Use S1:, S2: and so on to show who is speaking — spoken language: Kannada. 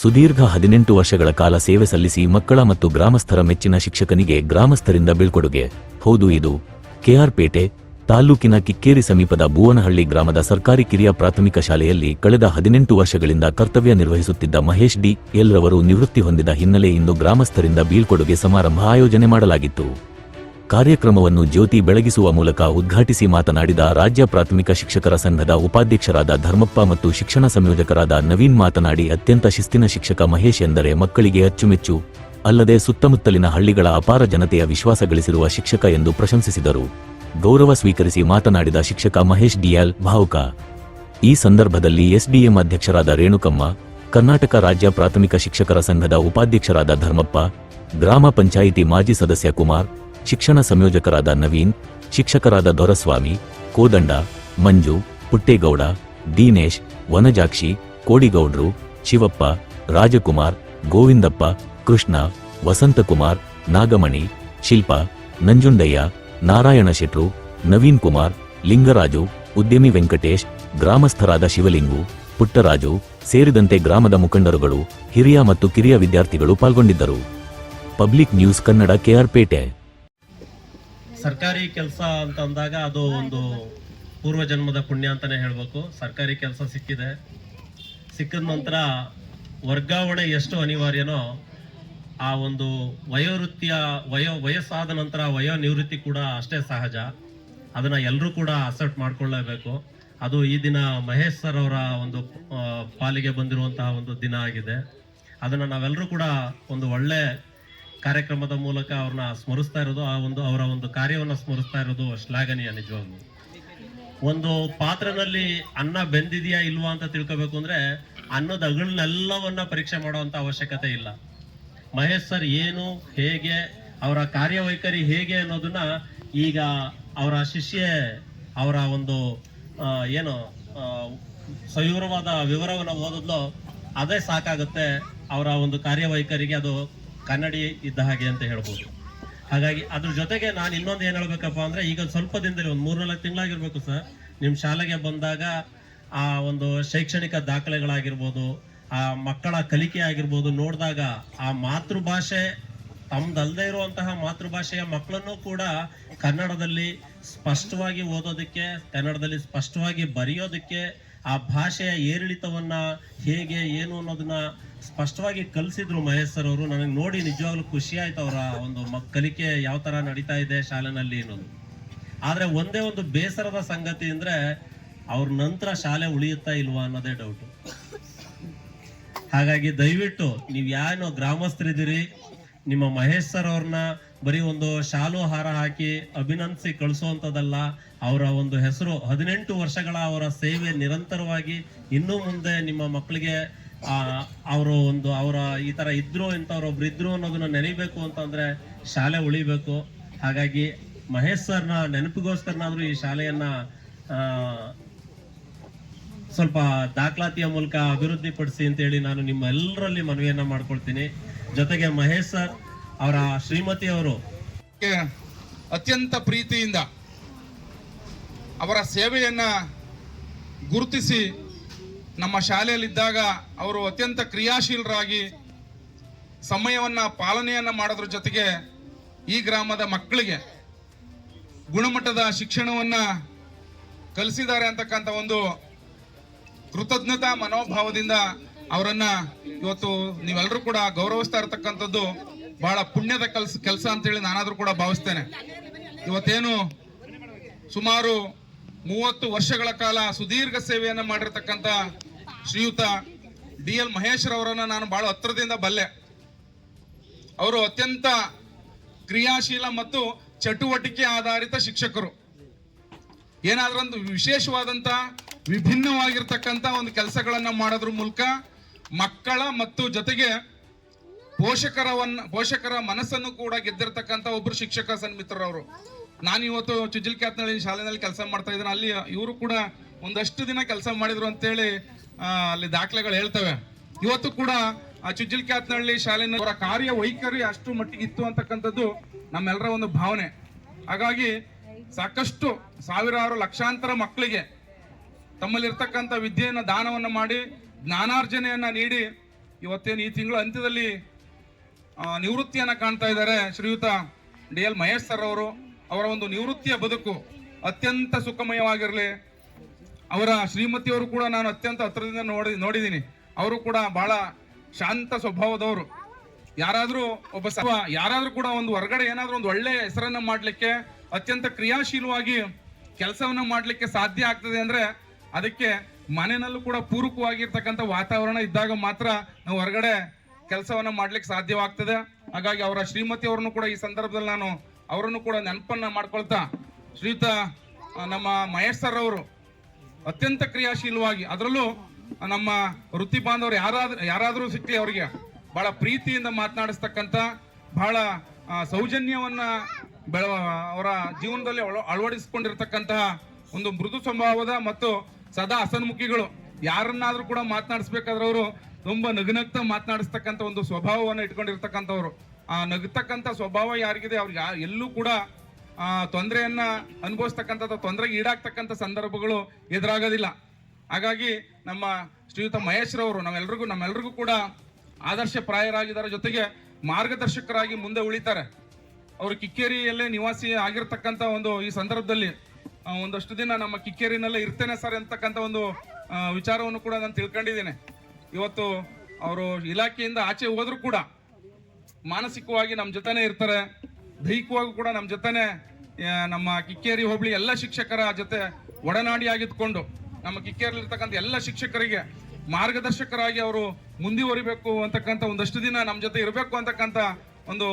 S1: ಸುದೀರ್ಘ 18 ವರ್ಷಗಳ ಕಾಲ ಸೇವೆ ಸಲ್ಲಿಸಿ ಮಕ್ಕಳ ಮತ್ತು ಗ್ರಾಮಸ್ಥರ ಮೆಚ್ಚಿನ ಶಿಕ್ಷಕನಿಗೆ ಗ್ರಾಮಸ್ಥರಿಂದ ಬೀಳ್ಕೊಡುಗೆ. ಹೌದು, ಇದು ಕೆಆರ್ಪೇಟೆ ತಾಲ್ಲೂಕಿನ ಕಿಕ್ಕೇರಿ ಸಮೀಪದ ಬೂವನಹಳ್ಳಿ ಗ್ರಾಮದ ಸರ್ಕಾರಿ ಕಿರಿಯ ಪ್ರಾಥಮಿಕ ಶಾಲೆಯಲ್ಲಿ ಕಳೆದ 18 ವರ್ಷಗಳಿಂದ ಕರ್ತವ್ಯ ನಿರ್ವಹಿಸುತ್ತಿದ್ದ ಮಹೇಶ್ ಡಿ.ಎಲ್ ರವರು ನಿವೃತ್ತಿ ಹೊಂದಿದ ಹಿನ್ನೆಲೆ ಇಂದು ಗ್ರಾಮಸ್ಥರಿಂದ ಬೀಳ್ಕೊಡುಗೆ ಸಮಾರಂಭ ಆಯೋಜನೆ ಮಾಡಲಾಗಿತ್ತು. ಕಾರ್ಯಕ್ರಮವನ್ನು ಜ್ಯೋತಿ ಬೆಳಗಿಸುವ ಮೂಲಕ ಉದ್ಘಾಟಿಸಿ ಮಾತನಾಡಿದ ರಾಜ್ಯ ಪ್ರಾಥಮಿಕ ಶಿಕ್ಷಕರ ಸಂಘದ ಉಪಾಧ್ಯಕ್ಷರಾದ ಧರ್ಮಪ್ಪ ಮತ್ತು ಶಿಕ್ಷಣ ಸಂಯೋಜಕರಾದ ನವೀನ್ ಮಾತನಾಡಿ, ಅತ್ಯಂತ ಶಿಸ್ತಿನ ಶಿಕ್ಷಕ ಮಹೇಶ್ ಎಂದರೆ ಮಕ್ಕಳಿಗೆ ಅಚ್ಚುಮೆಚ್ಚು, ಅಲ್ಲದೆ ಸುತ್ತಮುತ್ತಲಿನ ಹಳ್ಳಿಗಳ ಅಪಾರ ಜನತೆಯ ವಿಶ್ವಾಸ ಗಳಿಸಿರುವ ಶಿಕ್ಷಕ ಎಂದು ಪ್ರಶಂಸಿಸಿದರು. ಗೌರವ ಸ್ವೀಕರಿಸಿ ಮಾತನಾಡಿದ ಶಿಕ್ಷಕ ಮಹೇಶ್ ಡಿ.ಎಲ್ ಭಾವುಕ. ಈ ಸಂದರ್ಭದಲ್ಲಿ ಎಸ್ಡಿಎಂ ಅಧ್ಯಕ್ಷರಾದ ರೇಣುಕಮ್ಮ, ಕರ್ನಾಟಕ ರಾಜ್ಯ ಪ್ರಾಥಮಿಕ ಶಿಕ್ಷಕರ ಸಂಘದ ಉಪಾಧ್ಯಕ್ಷರಾದ ಧರ್ಮಪ್ಪ, ಗ್ರಾಮ ಪಂಚಾಯಿತಿ ಮಾಜಿ ಸದಸ್ಯ ಕುಮಾರ್, ಶಿಕ್ಷಣ ಸಂಯೋಜಕರಾದ ನವೀನ್, ಶಿಕ್ಷಕರಾದ ದೊರಸ್ವಾಮಿ, ಕೋದಂಡ, ಮಂಜು, ಪುಟ್ಟೇಗೌಡ, ದೀನೇಶ್, ವನಜಾಕ್ಷಿ, ಕೋಡಿಗೌಡ್ರು, ಶಿವಪ್ಪ, ರಾಜಕುಮಾರ್, ಗೋವಿಂದಪ್ಪ, ಕೃಷ್ಣ, ವಸಂತಕುಮಾರ್, ನಾಗಮಣಿ, ಶಿಲ್ಪಾ, ನಂಜುಂಡಯ್ಯ, ನಾರಾಯಣ ಶೆಟ್ರು, ನವೀನ್ ಕುಮಾರ್, ಲಿಂಗರಾಜು, ಉದ್ಯಮಿ ವೆಂಕಟೇಶ್, ಗ್ರಾಮಸ್ಥರಾದ ಶಿವಲಿಂಗು, ಪುಟ್ಟರಾಜು ಸೇರಿದಂತೆ ಗ್ರಾಮದ ಮುಖಂಡರುಗಳು, ಹಿರಿಯ ಮತ್ತು ಕಿರಿಯ ವಿದ್ಯಾರ್ಥಿಗಳು ಪಾಲ್ಗೊಂಡಿದ್ದರು. Public news Kannada, KR Pete.
S2: ಸರ್ಕಾರಿ ಕೆಲಸ ಅಂತ ಅಂದಾಗ ಅದು ಒಂದು ಪೂರ್ವಜನ್ಮದ ಪುಣ್ಯ ಅಂತಾನೆ ಹೇಳ್ಬೇಕು. ಸರ್ಕಾರಿ ಕೆಲಸ ಸಿಕ್ಕಿದ ನಂತರ ವರ್ಗಾವಣೆ ಎಷ್ಟು ಅನಿವಾರ್ಯನೋ ಆ ಒಂದು ವಯಸ್ಸಾದ ನಂತರ ನಿವೃತ್ತಿ ಕೂಡ ಅಷ್ಟೇ ಸಹಜ. ಅದನ್ನ ಎಲ್ಲರೂ ಕೂಡ ಅಕ್ಸೆಪ್ಟ್ ಮಾಡ್ಕೊಳ್ಳೇಬೇಕು. ಅದು ಈ ದಿನ ಮಹೇಶ್ ಸರ್ ಅವರ ಒಂದು ಪಾಲಿಗೆ ಬಂದಿರುವಂತಹ ಒಂದು ದಿನ ಆಗಿದೆ. ಅದನ್ನ ನಾವೆಲ್ಲರೂ ಕೂಡ ಒಂದು ಒಳ್ಳೆ ಕಾರ್ಯಕ್ರಮದ ಮೂಲಕ ಅವ್ರನ್ನ ಸ್ಮರಿಸ್ತಾ ಇರೋದು, ಅವರ ಒಂದು ಕಾರ್ಯವನ್ನು ಸ್ಮರಿಸ್ತಾ ಇರೋದು ಶ್ಲಾಘನೀಯ. ನಿಜವಾಗ್ಲೂ ಒಂದು ಪಾತ್ರೆನಲ್ಲಿ ಅನ್ನ ಬೆಂದಿದೆಯಾ ಇಲ್ವಾ ಅಂತ ತಿಳ್ಕೋಬೇಕು ಅಂದ್ರೆ ಅನ್ನದ ಅಗಳನ್ನೆಲ್ಲವನ್ನ ಪರೀಕ್ಷೆ ಮಾಡುವಂತ ಅವಶ್ಯಕತೆ ಇಲ್ಲ. ಮಹೇಶ್ ಸರ್ ಏನು, ಹೇಗೆ, ಅವರ ಕಾರ್ಯವೈಖರಿ ಹೇಗೆ ಅನ್ನೋದನ್ನ ಈಗ ಅವರ ಶಿಷ್ಯೆ ಅವರ ಒಂದು ಸವಿವರವಾದ ವಿವರವನ್ನು ಓದಿದ್ಲು, ಅದೇ ಸಾಕಾಗುತ್ತೆ ಅವರ ಒಂದು ಕಾರ್ಯವೈಖರಿಗೆ. ಅದು ಕನ್ನಡಿ ಇದ್ದ ಹಾಗೆ ಅಂತ ಹೇಳ್ಬೋದು. ಹಾಗಾಗಿ ಅದ್ರ ಜೊತೆಗೆ ನಾನು ಇನ್ನೊಂದು ಏನ್ ಹೇಳ್ಬೇಕಪ್ಪ ಅಂದ್ರೆ, ಈಗ ಸ್ವಲ್ಪ ದಿನದಲ್ಲಿ ಒಂದು 3-4 ತಿಂಗಳಾಗಿರ್ಬೇಕು ಸರ್, ನಿಮ್ ಶಾಲೆಗೆ ಬಂದಾಗ ಆ ಒಂದು ಶೈಕ್ಷಣಿಕ ದಾಖಲೆಗಳಾಗಿರ್ಬೋದು, ಆ ಮಕ್ಕಳ ಕಲಿಕೆ ಆಗಿರ್ಬೋದು ನೋಡಿದಾಗ ಆ ಮಾತೃಭಾಷೆ ತಮ್ದಲ್ದೇ ಇರುವಂತಹ ಮಾತೃಭಾಷೆಯ ಮಕ್ಕಳನ್ನು ಕೂಡ ಕನ್ನಡದಲ್ಲಿ ಸ್ಪಷ್ಟವಾಗಿ ಓದೋದಕ್ಕೆ, ಕನ್ನಡದಲ್ಲಿ ಸ್ಪಷ್ಟವಾಗಿ ಬರೆಯೋದಕ್ಕೆ, ಆ ಭಾಷೆಯ ಏರಿಳಿತವನ್ನ ಹೇಗೆ ಏನು ಅನ್ನೋದನ್ನ ಸ್ಪಷ್ಟವಾಗಿ ಕಲಿಸಿದ್ರು ಮಹೇಶ್ ಸರ್ ಅವರು. ನನಗೆ ನೋಡಿ ನಿಜವಾಗ್ಲೂ ಖುಷಿ ಆಯ್ತು ಅವರ ಒಂದು ಕಲಿಕೆ ಯಾವ ತರ ನಡೀತಾ ಇದೆ ಶಾಲೆನಲ್ಲಿ ಅನ್ನೋದು. ಆದ್ರೆ ಒಂದೇ ಒಂದು ಬೇಸರದ ಸಂಗತಿ ಅಂದ್ರೆ ಅವ್ರ ನಂತರ ಶಾಲೆ ಉಳಿಯುತ್ತಾ ಇಲ್ವಾ ಅನ್ನೋದೇ ಡೌಟ್. ಹಾಗಾಗಿ ದಯವಿಟ್ಟು ನೀವ್ ಯಾರೋ ಗ್ರಾಮಸ್ಥರಿದ್ದೀರಿ, ನಿಮ್ಮ ಮಹೇಶ್ ಸರ್ ಅವ್ರನ್ನ ಬರೀ ಒಂದು ಶಾಲು ಹಾರ ಹಾಕಿ ಅಭಿನಂದಿಸಿ ಕಳಿಸುವಂತದಲ್ಲ. ಅವರ ಒಂದು ಹೆಸರು 18 ವರ್ಷಗಳ ಅವರ ಸೇವೆ ನಿರಂತರವಾಗಿ ಇನ್ನೂ ಮುಂದೆ ನಿಮ್ಮ ಮಕ್ಕಳಿಗೆ ಅವರ ಈ ತರ ಇದ್ರು ಇಂಥವ್ರೊಬ್ರು ಇದ್ರು ಅನ್ನೋದನ್ನ ನೆನೀಬೇಕು ಅಂತಂದ್ರೆ ಶಾಲೆ ಉಳಿಬೇಕು. ಹಾಗಾಗಿ ಮಹೇಶ್ ಸರ್ನ ನೆನಪಿಗೋಸ್ಕರನಾದ್ರೂ ಈ ಶಾಲೆಯನ್ನ ಸ್ವಲ್ಪ ದಾಖಲಾತಿಯ ಮೂಲಕ ಅಭಿವೃದ್ಧಿ ಪಡಿಸಿ ಅಂತ ಹೇಳಿ ನಾನು ನಿಮ್ಮ ಎಲ್ಲರಲ್ಲಿ ಮನವಿಯನ್ನ ಮಾಡ್ಕೊಳ್ತೀನಿ. ಜೊತೆಗೆ ಮಹೇಶ್ ಸರ್ ಅವರ ಶ್ರೀಮತಿ ಅವರು
S3: ಅತ್ಯಂತ ಪ್ರೀತಿಯಿಂದ ಅವರ ಸೇವೆಯನ್ನ ಗುರುತಿಸಿ ನಮ್ಮ ಶಾಲೆಯಲ್ಲಿದ್ದಾಗ ಅವರು ಅತ್ಯಂತ ಕ್ರಿಯಾಶೀಲರಾಗಿ ಸಮಯವನ್ನ ಪಾಲನೆಯನ್ನ ಮಾಡೋದ್ರ ಜೊತೆಗೆ ಈ ಗ್ರಾಮದ ಮಕ್ಕಳಿಗೆ ಗುಣಮಟ್ಟದ ಶಿಕ್ಷಣವನ್ನ ಕಲಿಸಿದ್ದಾರೆ ಅಂತಕ್ಕಂಥ ಒಂದು ಕೃತಜ್ಞತಾ ಮನೋಭಾವದಿಂದ ಅವರನ್ನ ಇವತ್ತು ನೀವೆಲ್ಲರೂ ಕೂಡ ಗೌರವಿಸ್ತಾ ಇರತಕ್ಕಂಥದ್ದು ಬಹಳ ಪುಣ್ಯದ ಕೆಲಸ ಅಂತೇಳಿ ನಾನಾದ್ರೂ ಕೂಡ ಭಾವಿಸ್ತೇನೆ. ಇವತ್ತೇನು ಸುಮಾರು 30 ವರ್ಷಗಳ ಕಾಲ ಸುದೀರ್ಘ ಸೇವೆಯನ್ನ ಮಾಡಿರ್ತಕ್ಕಂಥ ಶ್ರೀಯುತ ಡಿ.ಎಲ್ ಮಹೇಶ್ ರವರನ್ನ ನಾನು ಬಹಳ ಹತ್ತಿರದಿಂದ ಬಲ್ಲೆ. ಅವರು ಅತ್ಯಂತ ಕ್ರಿಯಾಶೀಲ ಮತ್ತು ಚಟುವಟಿಕೆ ಆಧಾರಿತ ಶಿಕ್ಷಕರು. ಏನಾದ್ರೊಂದು ವಿಶೇಷವಾದಂತ ವಿಭಿನ್ನವಾಗಿರ್ತಕ್ಕಂಥ ಒಂದು ಕೆಲಸಗಳನ್ನ ಮಾಡೋದ್ರ ಮೂಲಕ ಮಕ್ಕಳ ಮತ್ತು ಜೊತೆಗೆ ಪೋಷಕರ ಮನಸ್ಸನ್ನು ಕೂಡ ಗೆದ್ದಿರ್ತಕ್ಕಂಥ ಒಬ್ರು ಶಿಕ್ಷಕ ಸನ್ಮಿತ್ರರವರು. ನಾನು ಇವತ್ತು ಚುಜ್ಜಲ್ಕ್ಯಾತ್ನಳ್ಳಿ ಶಾಲೆಯಲ್ಲಿ ಕೆಲಸ ಮಾಡ್ತಾ ಇದ್ದೇನೆ. ಅಲ್ಲಿ ಇವರು ಕೂಡ ಒಂದಷ್ಟು ದಿನ ಕೆಲಸ ಮಾಡಿದ್ರು ಅಂತೇಳಿ ಅಲ್ಲಿ ದಾಖಲೆಗಳು ಹೇಳ್ತವೆ. ಇವತ್ತು ಕೂಡ ಆ ಚುಜ್ಜಲ್ಕ್ಯಾತ್ನಳ್ಳಿ ಶಾಲೆನ ಅವರ ಕಾರ್ಯ ವೈಖರಿ ಅಷ್ಟು ಮಟ್ಟಿಗೆ ಇತ್ತು ಅಂತಕ್ಕಂಥದ್ದು ನಮ್ಮೆಲ್ಲರ ಒಂದು ಭಾವನೆ. ಹಾಗಾಗಿ ಸಾಕಷ್ಟು ಸಾವಿರಾರು ಲಕ್ಷಾಂತರ ಮಕ್ಕಳಿಗೆ ತಮ್ಮಲ್ಲಿರ್ತಕ್ಕಂಥ ವಿದ್ಯೆಯನ್ನ ದಾನವನ್ನ ಮಾಡಿ ಜ್ಞಾನಾರ್ಜನೆಯನ್ನ ನೀಡಿ ಇವತ್ತೇನು ಈ ತಿಂಗಳ ಅಂತ್ಯದಲ್ಲಿ ನಿವೃತ್ತಿಯನ್ನು ಕಾಣ್ತಾ ಇದ್ದಾರೆ ಶ್ರೀಯುತ DL ಮಹೇಶ್ ಸರ್ ಅವರು. ಅವರ ಒಂದು ನಿವೃತ್ತಿಯ ಬದುಕು ಅತ್ಯಂತ ಸುಖಮಯವಾಗಿರಲಿ. ಅವರ ಶ್ರೀಮತಿಯವರು ಕೂಡ ನಾನು ಅತ್ಯಂತ ಹತ್ತಿರದಿಂದ ನೋಡಿದ್ದೀನಿ. ಅವರು ಕೂಡ ಬಹಳ ಶಾಂತ ಸ್ವಭಾವದವರು. ಯಾರಾದ್ರೂ ಕೂಡ ಒಂದು ಹೊರಗಡೆ ಏನಾದ್ರೂ ಒಂದು ಒಳ್ಳೆ ಹೆಸರನ್ನ ಮಾಡ್ಲಿಕ್ಕೆ, ಅತ್ಯಂತ ಕ್ರಿಯಾಶೀಲವಾಗಿ ಕೆಲಸವನ್ನ ಮಾಡ್ಲಿಕ್ಕೆ ಸಾಧ್ಯ ಆಗ್ತದೆ ಅಂದ್ರೆ ಅದಕ್ಕೆ ಮನೆಯಲ್ಲೂ ಕೂಡ ಪೂರಕವಾಗಿರ್ತಕ್ಕಂಥ ವಾತಾವರಣ ಇದ್ದಾಗ ಮಾತ್ರ ನಾವು ಹೊರಗಡೆ ಕೆಲಸವನ್ನ ಮಾಡ್ಲಿಕ್ಕೆ ಸಾಧ್ಯವಾಗ್ತದೆ. ಹಾಗಾಗಿ ಅವರ ಶ್ರೀಮತಿ ಅವರನ್ನು ಕೂಡ ಈ ಸಂದರ್ಭದಲ್ಲಿ ನಾನು ಅವರನ್ನು ಕೂಡ ನೆನಪನ್ನ ಮಾಡ್ಕೊಳ್ತಾ, ಶ್ರೀಯುತ ನಮ್ಮ ಮಹೇಶ್ ಸರ್ ಅವರು ಅತ್ಯಂತ ಕ್ರಿಯಾಶೀಲವಾಗಿ, ಅದರಲ್ಲೂ ನಮ್ಮ ವೃತ್ತಿ ಬಾಂಧವರು ಯಾರಾದ್ರೂ ಸಿಕ್ಕಲಿ ಅವರಿಗೆ ಬಹಳ ಪ್ರೀತಿಯಿಂದ ಮಾತನಾಡಿಸ್ತಕ್ಕಂಥ, ಬಹಳ ಸೌಜನ್ಯವನ್ನ ಅವರ ಜೀವನದಲ್ಲಿ ಅಳವಡಿಸಿಕೊಂಡಿರ್ತಕ್ಕಂತಹ ಒಂದು ಮೃದು ಸ್ವಭಾವದ ಮತ್ತು ಸದಾ ಹಸನ್ಮುಖಿಗಳು. ಯಾರನ್ನಾದ್ರೂ ಕೂಡ ಮಾತನಾಡಿಸ್ಬೇಕಾದ್ರೆ ಅವರು ತುಂಬಾ ನಗುನಗ್ತಾ ಮಾತನಾಡಿಸ್ತಕ್ಕಂಥ ಒಂದು ಸ್ವಭಾವವನ್ನು ಇಟ್ಕೊಂಡಿರ್ತಕ್ಕಂಥವ್ರು. ಆ ನಗತಕ್ಕಂಥ ಸ್ವಭಾವ ಯಾರಿಗಿದೆ ಅವ್ರಿಗೆ ಎಲ್ಲೂ ಕೂಡ ತೊಂದರೆಯನ್ನ ಅನುಭವಿಸ್ತಕ್ಕಂಥದ್ದು, ತೊಂದರೆಗೆ ಈಡಾಗ್ತಕ್ಕಂಥ ಸಂದರ್ಭಗಳು ಎದುರಾಗೋದಿಲ್ಲ. ಹಾಗಾಗಿ ನಮ್ಮ ಶ್ರೀಯುತ ಮಹೇಶ್ ರವರು ನಮ್ಮೆಲ್ರಿಗೂ ಕೂಡ ಆದರ್ಶಪ್ರಾಯರಾಗಿದ್ದಾರೆ, ಜೊತೆಗೆ ಮಾರ್ಗದರ್ಶಕರಾಗಿ ಮುಂದೆ ಉಳಿತಾರೆ. ಅವರು ಕಿಕ್ಕೇರಿಯಲ್ಲೇ ನಿವಾಸಿ ಆಗಿರ್ತಕ್ಕಂಥ ಒಂದು ಈ ಸಂದರ್ಭದಲ್ಲಿ ಒಂದಷ್ಟು ದಿನ ನಮ್ಮ ಕಿಕ್ಕೇರಿನಲ್ಲೇ ಇರ್ತೇನೆ ಸರ್ ಅಂತಕ್ಕಂಥ ಒಂದು ವಿಚಾರವನ್ನು ಕೂಡ ನಾನು ತಿಳ್ಕೊಂಡಿದ್ದೇನೆ. ಇವತ್ತು ಅವರು ಇಲಾಖೆಯಿಂದ ಆಚೆ ಹೋದ್ರು ಕೂಡ ಮಾನಸಿಕವಾಗಿ ನಮ್ಮ ಜೊತೆನೆ ಇರ್ತಾರೆ, ದೈಹಿಕವಾಗಿ ಕೂಡ ನಮ್ಮ ಜೊತೆನೆ ನಮ್ಮ ಕಿಕ್ಕೇರಿ ಹೋಬಳಿ ಎಲ್ಲ ಶಿಕ್ಷಕರ ಜೊತೆ ಒಡನಾಡಿಯಾಗಿದ್ಕೊಂಡು ನಮ್ಮ ಕಿಕ್ಕೇರಿಲಿರ್ತಕ್ಕಂಥ ಎಲ್ಲ ಶಿಕ್ಷಕರಿಗೆ ಮಾರ್ಗದರ್ಶಕರಾಗಿ ಅವರು ಮುಂದುವರಿಬೇಕು ಅಂತಕ್ಕಂಥ ಒಂದಷ್ಟು ದಿನ ನಮ್ಮ ಜೊತೆ ಇರಬೇಕು ಅಂತಕ್ಕಂಥ ಒಂದು